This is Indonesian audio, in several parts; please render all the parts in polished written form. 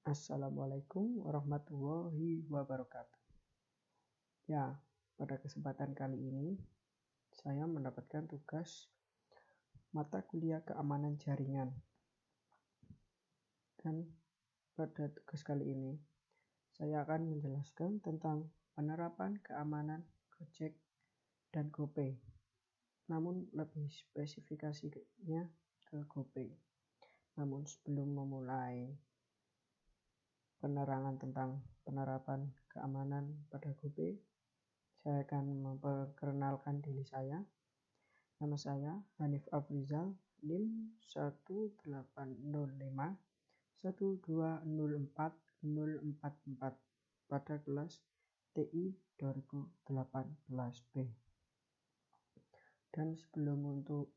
Assalamualaikum warahmatullahi wabarakatuh. Ya, pada kesempatan kali ini saya mendapatkan tugas mata kuliah keamanan jaringan. Dan pada tugas kali ini saya akan menjelaskan tentang penerapan keamanan Gojek dan GoPay. Namun lebih spesifikasinya ke GoPay. Namun sebelum memulai penerangan tentang penerapan keamanan pada GoPay, saya akan memperkenalkan diri saya. Nama saya Hanif Afrizal, NIM 18050404044 pada kelas TI 2018B. Dan sebelum untuk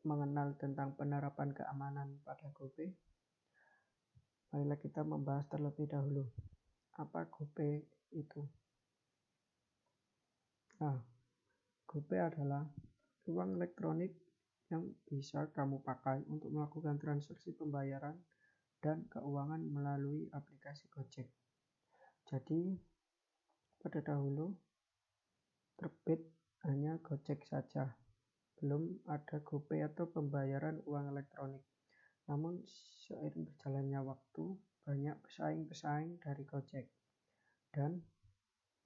mengenal tentang penerapan keamanan pada GoPay, marilah kita membahas terlebih dahulu apa GoPay itu. Nah, GoPay adalah uang elektronik yang bisa kamu pakai untuk melakukan transaksi pembayaran dan keuangan melalui aplikasi Gojek. Jadi, pada dahulu terbit hanya Gojek saja, belum ada GoPay atau pembayaran uang elektronik. Namun seiring berjalannya waktu, banyak pesaing-pesaing dari Gojek dan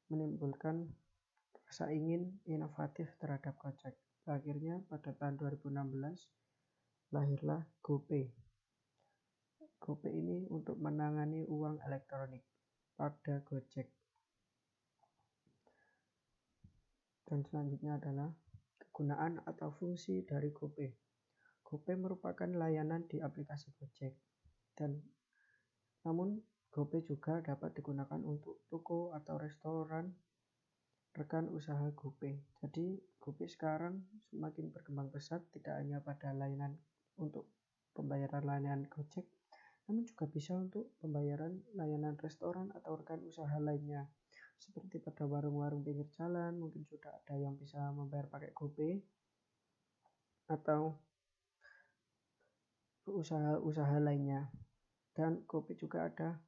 menimbulkan rasa ingin inovatif terhadap Gojek. Akhirnya pada tahun 2016 lahirlah GoPay. GoPay ini untuk menangani uang elektronik pada Gojek. Dan selanjutnya adalah kegunaan atau fungsi dari GoPay. GoPay merupakan layanan di aplikasi Gojek. Namun GoPay juga dapat digunakan untuk toko atau restoran rekan usaha GoPay. Jadi GoPay sekarang semakin berkembang pesat, tidak hanya pada layanan untuk pembayaran layanan Gojek, namun juga bisa untuk pembayaran layanan restoran atau rekan usaha lainnya. Seperti pada warung-warung pinggir jalan, mungkin sudah ada yang bisa membayar pakai GoPay, atau usaha-usaha lainnya. Dan GoPay juga ada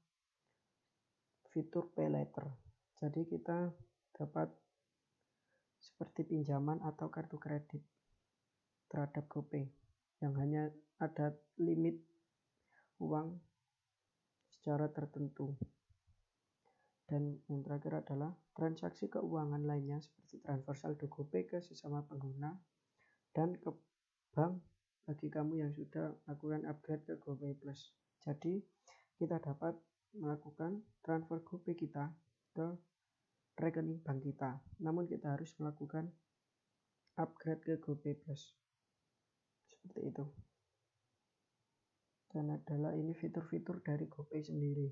fitur Pay Later. Jadi kita dapat seperti pinjaman atau kartu kredit terhadap GoPay yang hanya ada limit uang secara tertentu. Dan yang terakhir adalah transaksi keuangan lainnya seperti transfer saldo GoPay ke sesama pengguna dan ke bank bagi kamu yang sudah melakukan upgrade ke GoPay Plus. Jadi kita dapat melakukan transfer GoPay kita ke rekening bank kita, namun kita harus melakukan upgrade ke GoPay Plus. Seperti itu. Dan adalah ini fitur-fitur dari GoPay sendiri.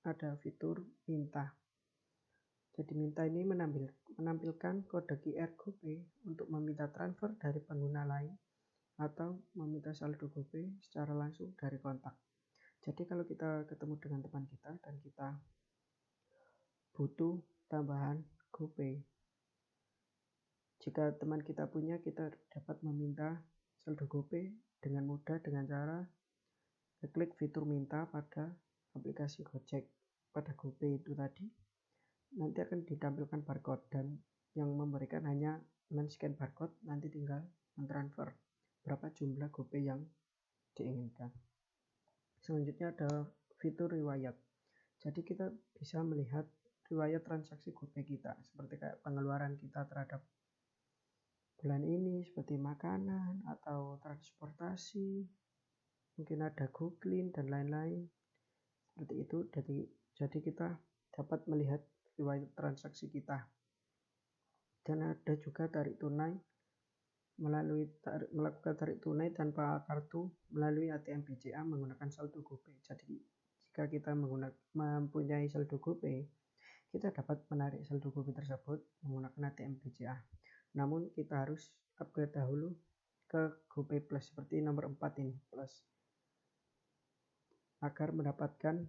Ada fitur minta. Jadi minta ini menampilkan kode QR GoPay untuk meminta transfer dari pengguna lain atau meminta saldo GoPay secara langsung dari kontak. Jadi kalau kita ketemu dengan teman kita dan kita butuh tambahan GoPay, jika teman kita punya, kita dapat meminta saldo GoPay dengan mudah dengan cara klik fitur minta pada aplikasi Gojek. Pada GoPay itu tadi nanti akan ditampilkan barcode, dan yang memberikan hanya men-scan barcode, nanti tinggal mentransfer berapa jumlah GoPay yang diinginkan. Selanjutnya ada fitur riwayat. Jadi kita bisa melihat riwayat transaksi GoPay kita, seperti kayak pengeluaran kita terhadap bulan ini, seperti makanan atau transportasi, mungkin ada GoClean dan lain-lain. Seperti itu. Jadi kita dapat melihat riwayat transaksi kita. Dan ada juga tarik tunai melakukan tarik tunai tanpa kartu melalui ATM BCA menggunakan saldo GoPay. Jadi jika kita mempunyai saldo GoPay, kita dapat menarik saldo GoPay tersebut menggunakan ATM BCA. Namun kita harus upgrade dahulu ke GoPay Plus seperti nomor 4 ini, Plus, agar mendapatkan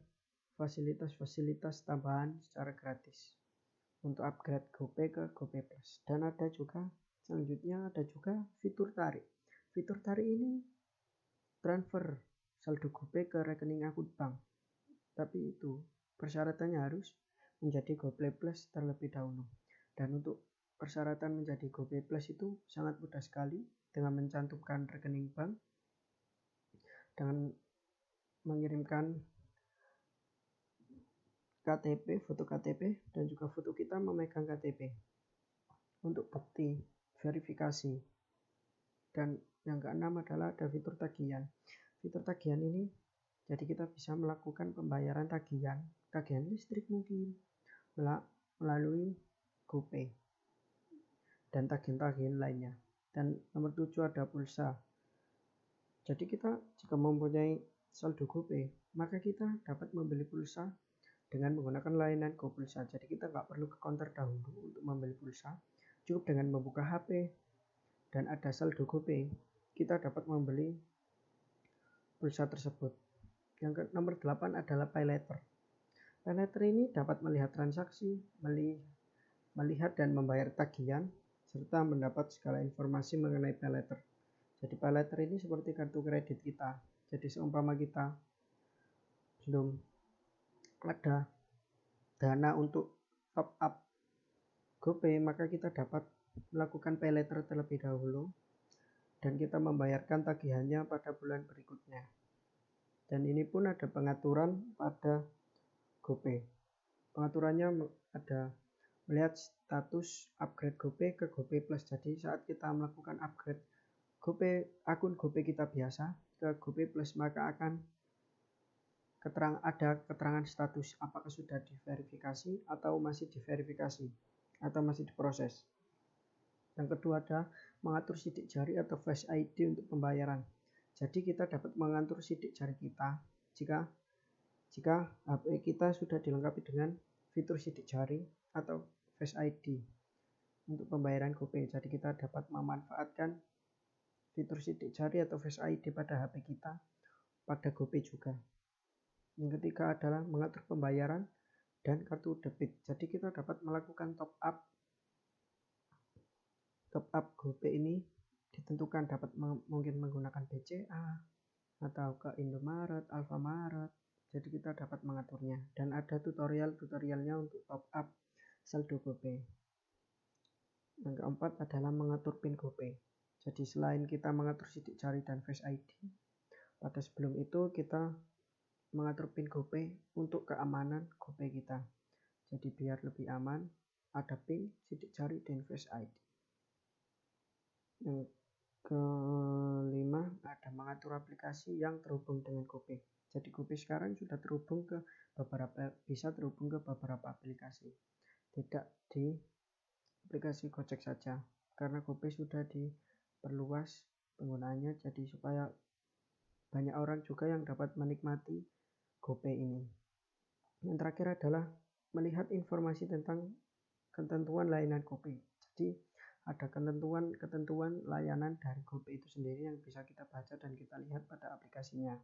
fasilitas-fasilitas tambahan secara gratis untuk upgrade GoPay ke GoPay Plus. Dan selanjutnya ada juga fitur tarik. Fitur tarik ini transfer saldo GoPay ke rekening akun bank. tapi itu persyaratannya harus menjadi GoPay Plus terlebih dahulu. Dan untuk persyaratan menjadi GoPay Plus itu sangat mudah sekali dengan mencantumkan rekening bank, dengan mengirimkan KTP, foto KTP, dan juga foto kita memegang KTP untuk bukti verifikasi. Dan yang keenam adalah ada fitur tagihan. Fitur tagihan ini jadi kita bisa melakukan pembayaran tagihan listrik mungkin melalui GoPay dan tagihan-tagihan lainnya. Dan nomor 7 ada pulsa. Jadi kita jika mempunyai saldo GoPay, maka kita dapat membeli pulsa dengan menggunakan layanan GoPulsa. Jadi kita nggak perlu ke counter dahulu untuk membeli pulsa. Cukup dengan membuka HP dan ada saldo GoPay, kita dapat membeli pulsa tersebut. Yang nomor 8 adalah Pay Later. Pay Later ini dapat melihat transaksi, melihat dan membayar tagihan, serta mendapat segala informasi mengenai Pay Later. Jadi Pay Later ini seperti kartu kredit kita. Jadi seumpama kita belum ada dana untuk top up GoPay, maka kita dapat melakukan Pay Later terlebih dahulu dan kita membayarkan tagihannya pada bulan berikutnya. Dan ini pun ada pengaturan pada GoPay. Pengaturannya ada melihat status upgrade GoPay ke GoPay Plus. Jadi saat kita melakukan upgrade GoPay, akun GoPay kita biasa ke GoPay Plus, maka akan ada keterangan status apakah sudah diverifikasi atau masih diverifikasi atau masih diproses. Yang kedua ada mengatur sidik jari atau Face ID untuk pembayaran. Jadi kita dapat mengatur sidik jari kita jika HP kita sudah dilengkapi dengan fitur sidik jari atau Face ID untuk pembayaran GoPay. Jadi kita dapat memanfaatkan fitur sidik jari atau Face ID pada HP kita pada GoPay juga. Yang ketiga adalah mengatur pembayaran dan kartu debit. Jadi kita dapat melakukan top up GoPay ini ditentukan dapat mungkin menggunakan BCA atau ke Indomaret, Alfamaret. Jadi kita dapat mengaturnya dan ada tutorialnya untuk top up saldo GoPay. Yang keempat adalah mengatur PIN GoPay. Jadi selain kita mengatur sidik jari dan Face ID, pada sebelum itu kita mengatur PIN GoPay untuk keamanan GoPay kita. Jadi biar lebih aman, ada PIN, sidik jari, dan Face ID. Yang kelima ada mengatur aplikasi yang terhubung dengan GoPay. Jadi GoPay sekarang sudah bisa terhubung ke beberapa aplikasi. Tidak di aplikasi Gojek saja, karena GoPay sudah diperluas penggunaannya, jadi supaya banyak orang juga yang dapat menikmati GoPay ini. Yang terakhir adalah melihat informasi tentang ketentuan layanan GoPay. Jadi ada ketentuan layanan dari GoPay itu sendiri yang bisa kita baca dan kita lihat pada aplikasinya.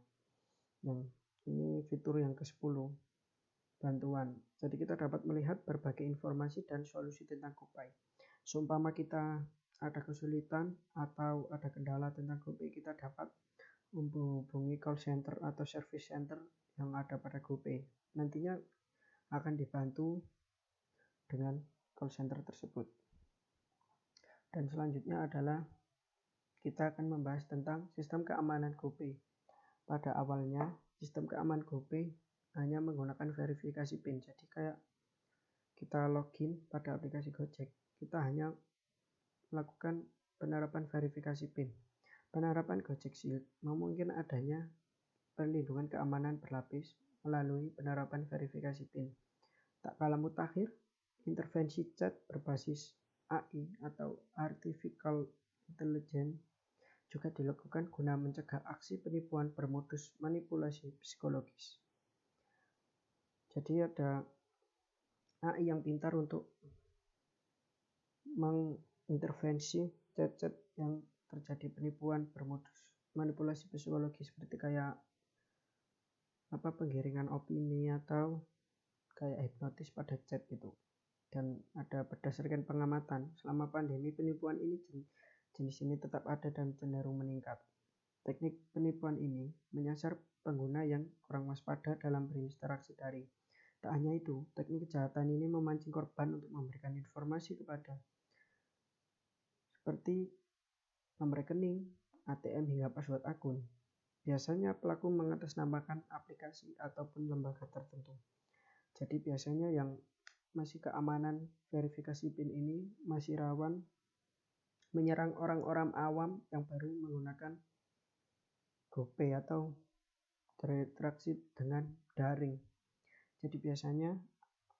Yang ini fitur yang ke-10, bantuan. Jadi kita dapat melihat berbagai informasi dan solusi tentang GoPay. Seumpama kita ada kesulitan atau ada kendala tentang GoPay, kita dapat menghubungi call center atau service center yang ada pada GoPay. Nantinya akan dibantu dengan call center tersebut. Dan selanjutnya adalah kita akan membahas tentang sistem keamanan GoPay. Pada awalnya sistem keamanan GoPay hanya menggunakan verifikasi PIN. Jadi kayak kita login pada aplikasi Gojek, kita hanya melakukan penerapan verifikasi PIN. Penerapan Gojek Shield memungkinkan adanya perlindungan keamanan berlapis melalui penerapan verifikasi PIN. Tak kalah mutakhir, intervensi chat berbasis AI atau Artificial Intelligence juga dilakukan guna mencegah aksi penipuan bermodus manipulasi psikologis. Jadi ada AI yang pintar untuk mengintervensi chat-chat yang terjadi penipuan bermodus manipulasi psikologi seperti kayak penggiringan opini atau kayak hipnotis pada chat gitu. Dan ada berdasarkan pengamatan selama pandemi penipuan ini jenis ini tetap ada dan cenderung meningkat. Teknik penipuan ini menyasar pengguna yang kurang waspada dalam berinteraksi daring. Tak hanya itu, teknik kejahatan ini memancing korban untuk memberikan informasi kepada seperti nomor rekening, ATM hingga password akun. Biasanya pelaku mengatasnamakan aplikasi ataupun lembaga tertentu. Jadi biasanya yang masih keamanan verifikasi PIN ini masih rawan menyerang orang-orang awam yang baru menggunakan GoPay atau berinteraksi dengan daring. Jadi biasanya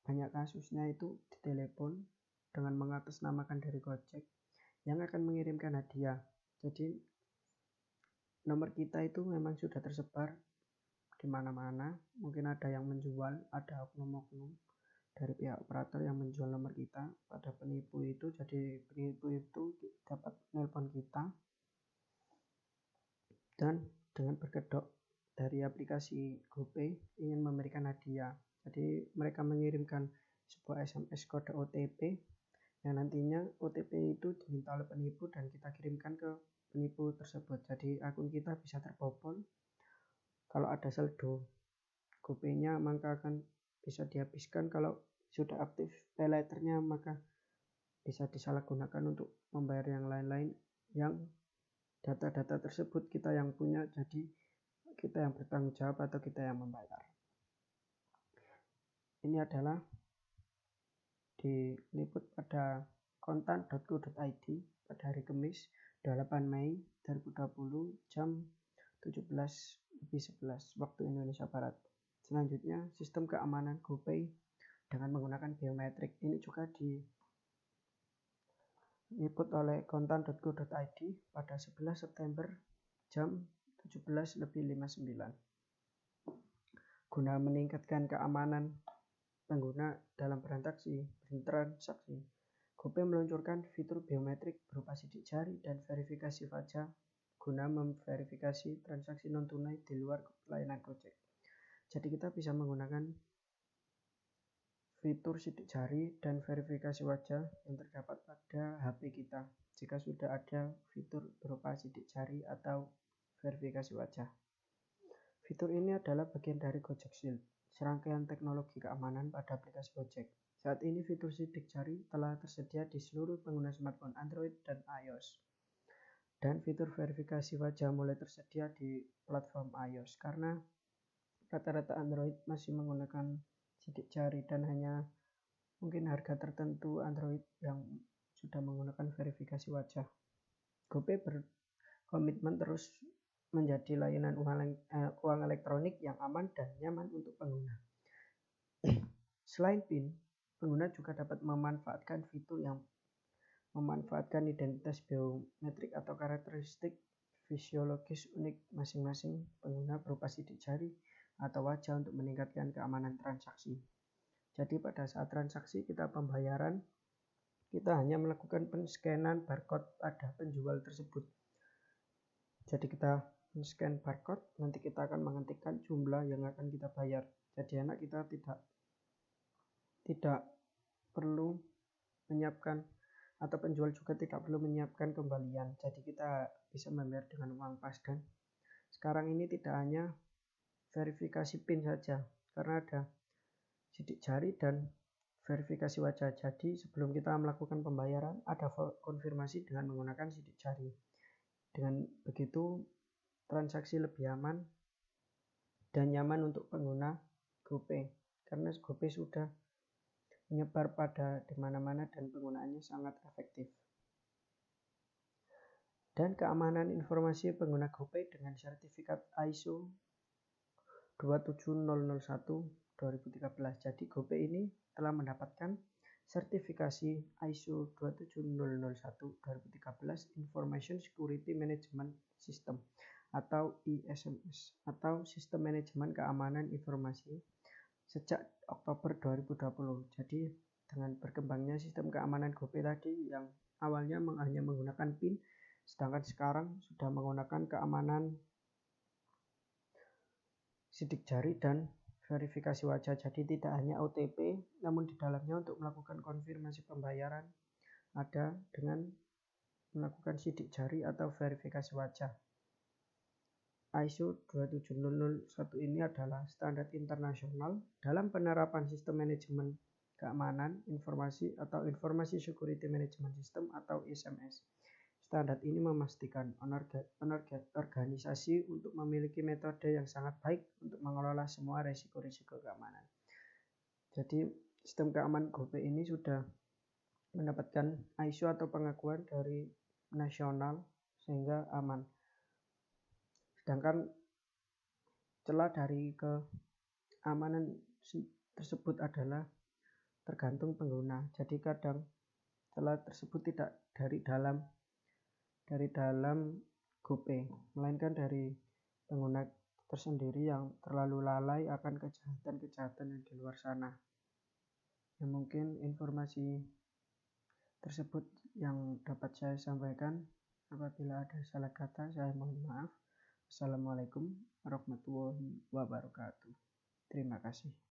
banyak kasusnya itu ditelepon dengan mengatasnamakan dari Gojek yang akan mengirimkan hadiah. Jadi nomor kita itu memang sudah tersebar di mana-mana. Mungkin ada yang menjual, ada oknum-oknum dari pihak operator yang menjual nomor kita pada penipu itu. Jadi penipu itu dapat nelpon kita dan dengan berkedok dari aplikasi GoPay ingin memberikan hadiah. Jadi mereka mengirimkan sebuah SMS kode OTP yang nantinya OTP itu diminta oleh penipu dan kita kirimkan ke penipu tersebut. Jadi akun kita bisa terbobol. Kalau ada saldo GoPay-nya maka akan bisa dihabiskan. Kalau sudah aktif pay later-nya maka bisa disalahgunakan untuk membayar yang lain-lain yang data-data tersebut kita yang punya, jadi kita yang bertanggung jawab atau kita yang membayar. Ini adalah diliput pada kontan.co.id pada hari Kamis 8 Mei 2020 jam 17:11 waktu Indonesia Barat. Selanjutnya, sistem keamanan GoPay dengan menggunakan biometrik. Ini juga diliput oleh kontan.co.id pada 11 September jam 17:59. Guna meningkatkan keamanan pengguna dalam bertransaksi, GoPay meluncurkan fitur biometrik berupa sidik jari dan verifikasi wajah guna memverifikasi transaksi non-tunai di luar layanan Gojek. Jadi kita bisa menggunakan fitur sidik jari dan verifikasi wajah yang terdapat pada HP kita jika sudah ada fitur berupa sidik jari atau verifikasi wajah. Fitur ini adalah bagian dari Gojek Shield, serangkaian teknologi keamanan pada aplikasi Gojek. Saat ini fitur sidik jari telah tersedia di seluruh pengguna smartphone Android dan iOS. Dan fitur verifikasi wajah mulai tersedia di platform iOS karena rata-rata Android masih menggunakan sidik jari dan hanya mungkin harga tertentu Android yang sudah menggunakan verifikasi wajah. GoPay berkomitmen terus menjadi layanan uang elektronik yang aman dan nyaman untuk pengguna. Selain PIN, pengguna juga dapat memanfaatkan fitur yang memanfaatkan identitas biometrik atau karakteristik fisiologis unik masing-masing pengguna berupa sidik jari atau wajah untuk meningkatkan keamanan transaksi. Jadi pada saat transaksi kita pembayaran, kita hanya melakukan penscanan barcode pada penjual tersebut. Jadi kita scan barcode, nanti kita akan mengetikkan jumlah yang akan kita bayar. Jadi anak kita tidak perlu menyiapkan atau penjual juga tidak perlu menyiapkan kembalian. Jadi kita bisa membayar dengan uang pas dan sekarang ini tidak hanya verifikasi PIN saja karena ada sidik jari dan verifikasi wajah. Jadi sebelum kita melakukan pembayaran ada konfirmasi dengan menggunakan sidik jari. Dengan begitu transaksi lebih aman dan nyaman untuk pengguna GoPay karena GoPay sudah menyebar pada di mana-mana dan penggunaannya sangat efektif. Dan keamanan informasi pengguna GoPay dengan sertifikat ISO 27001/2013. Jadi GoPay ini telah mendapatkan sertifikasi ISO 27001/2013 Information Security Management System atau ISMS atau Sistem Manajemen Keamanan Informasi sejak Oktober 2020. Jadi dengan berkembangnya sistem keamanan GoPay tadi yang awalnya hanya menggunakan PIN, sedangkan sekarang sudah menggunakan keamanan sidik jari dan verifikasi wajah. Jadi tidak hanya OTP, namun di dalamnya untuk melakukan konfirmasi pembayaran ada dengan melakukan sidik jari atau verifikasi wajah. ISO 27001 ini adalah standar internasional dalam penerapan sistem manajemen keamanan informasi atau Informasi Security Management System atau SMS. Standar ini memastikan organisasi untuk memiliki metode yang sangat baik untuk mengelola semua risiko-risiko keamanan. Jadi sistem keamanan GoPay ini sudah mendapatkan ISO atau pengakuan dari nasional sehingga aman. Sedangkan celah dari keamanan tersebut adalah tergantung pengguna. Jadi kadang celah tersebut tidak dari dalam GoPay, melainkan dari pengguna tersendiri yang terlalu lalai akan kejahatan-kejahatan yang di luar sana. Ya, mungkin informasi tersebut yang dapat saya sampaikan. Apabila ada salah kata, saya mohon maaf. Assalamualaikum warahmatullahi wabarakatuh. Terima kasih.